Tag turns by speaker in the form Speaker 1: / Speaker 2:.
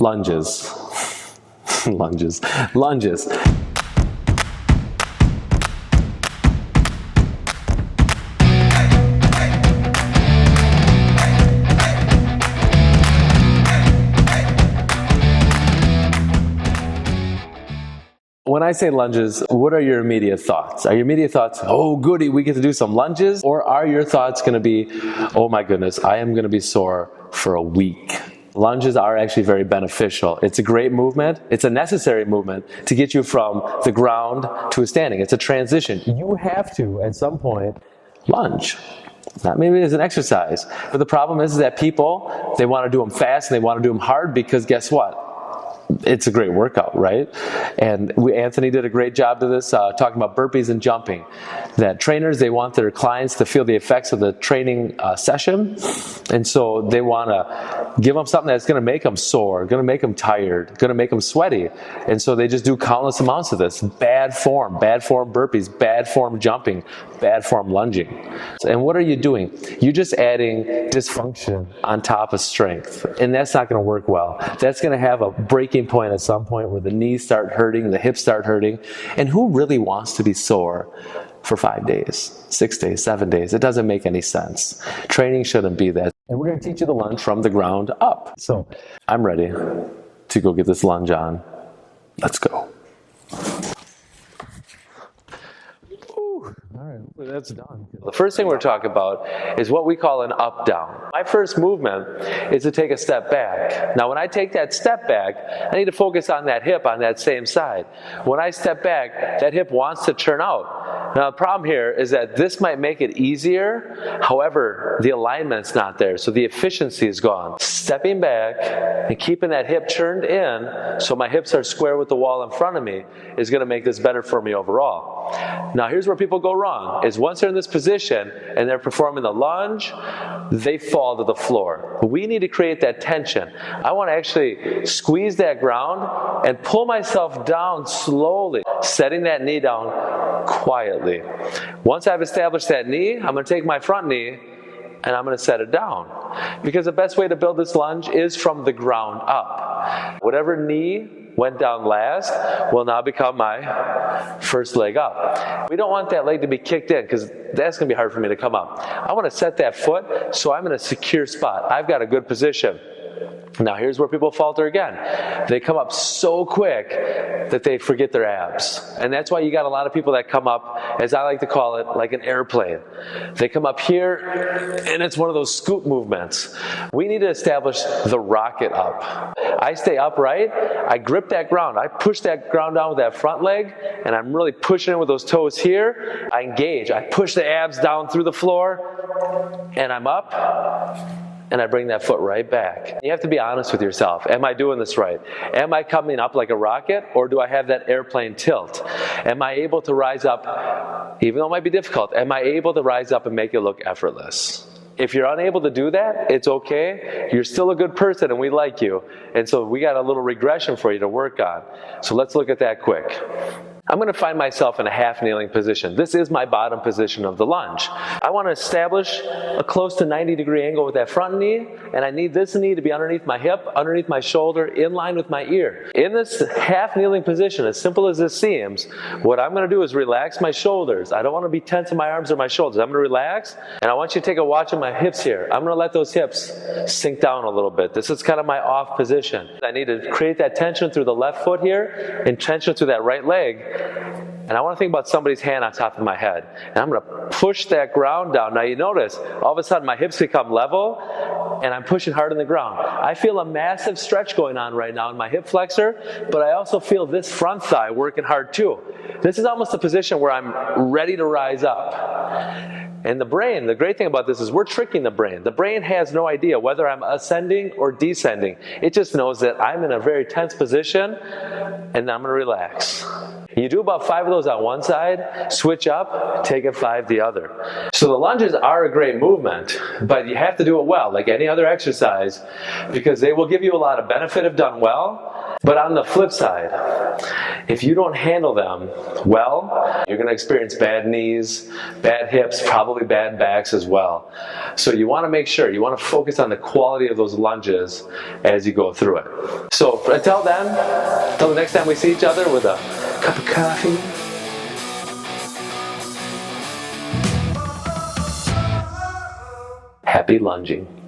Speaker 1: Lunges. Lunges. When I say lunges, what are your immediate thoughts? Are your immediate thoughts, oh goody, we get to do some lunges? Or are your thoughts going to be, oh my goodness, I am going to be sore for a week? Lunges are actually very beneficial. It's a great movement. It's a necessary movement to get you from the ground to a standing. It's a transition. You have to, at some point, lunge. Not maybe as an exercise. But the problem is that people, they want to do them fast and they want to do them hard because guess what? It's a great workout, right? And Anthony did a great job to this, talking about burpees and jumping. That trainers, they want their clients to feel the effects of the training session. And so they want to give them something that's going to make them sore, going to make them tired, going to make them sweaty. And so they just do countless amounts of this. Bad form burpees, bad form jumping, bad form lunging. And what are you doing? You're just adding dysfunction on top of strength. And that's not going to work well. That's going to have a breaking point at some point where the knees start hurting, the hips start hurting. And who really wants to be sore for 5 days, 6 days, 7 days? It doesn't make any sense. Training shouldn't be that. And we're going to teach you the lunge from the ground up. So I'm ready to go get this lunge on. Let's go. All right, that's done. The first thing we're talking about is what we call an up-down. My first movement is to take a step back. Now, when I take that step back, I need to focus on that hip on that same side. When I step back, that hip wants to turn out. Now, the problem here is that this might make it easier. However, the alignment's not there, so the efficiency is gone. Stepping back and keeping that hip turned in so my hips are square with the wall in front of me is going to make this better for me overall. Now, here's where people go wrong, is once they're in this position and they're performing the lunge, they fall to the floor. We need to create that tension. I want to actually squeeze that ground and pull myself down slowly, setting that knee down quietly. Once I've established that knee, I'm going to take my front knee and I'm going to set it down. Because the best way to build this lunge is from the ground up. Whatever knee went down last will now become my first leg up. We don't want that leg to be kicked in because that's going to be hard for me to come up. I want to set that foot so I'm in a secure spot. I've got a good position. Now here's where people falter again. They come up so quick that they forget their abs. And that's why you got a lot of people that come up, as I like to call it, like an airplane. They come up here and it's one of those scoop movements. We need to establish the rocket up. I stay upright, I grip that ground, I push that ground down with that front leg, and I'm really pushing it with those toes here. I engage, I push the abs down through the floor, and I'm up. And I bring that foot right back. You have to be honest with yourself. Am I doing this right? Am I coming up like a rocket, or do I have that airplane tilt? Am I able to rise up, even though it might be difficult, am I able to rise up and make it look effortless? If you're unable to do that, it's okay. You're still a good person and we like you. And so we got a little regression for you to work on. So let's look at that quick. I'm going to find myself in a half kneeling position. This is my bottom position of the lunge. I want to establish a close to 90-degree angle with that front knee, and I need this knee to be underneath my hip, underneath my shoulder, in line with my ear. In this half kneeling position, as simple as this seems, what I'm going to do is relax my shoulders. I don't want to be tense in my arms or my shoulders. I'm going to relax, and I want you to take a watch of my hips here. I'm going to let those hips sink down a little bit. This is kind of my off position. I need to create that tension through the left foot here and tension through that right leg. And I want to think about somebody's hand on top of my head. And I'm going to push that ground down. Now you notice, all of a sudden my hips become level and I'm pushing hard on the ground. I feel a massive stretch going on right now in my hip flexor, but I also feel this front thigh working hard too. This is almost a position where I'm ready to rise up. And the brain, the great thing about this is we're tricking the brain. The brain has no idea whether I'm ascending or descending. It just knows that I'm in a very tense position and I'm going to relax. You do about 5 of those on one side, switch up, take it 5 the other. So the lunges are a great movement, but you have to do it well, like any other exercise, because they will give you a lot of benefit if done well. But on the flip side, if you don't handle them well, you're going to experience bad knees, bad hips, probably bad backs as well. So you want to make sure, you want to focus on the quality of those lunges as you go through it. So until then, until the next time we see each other with a cup of coffee, happy lunging.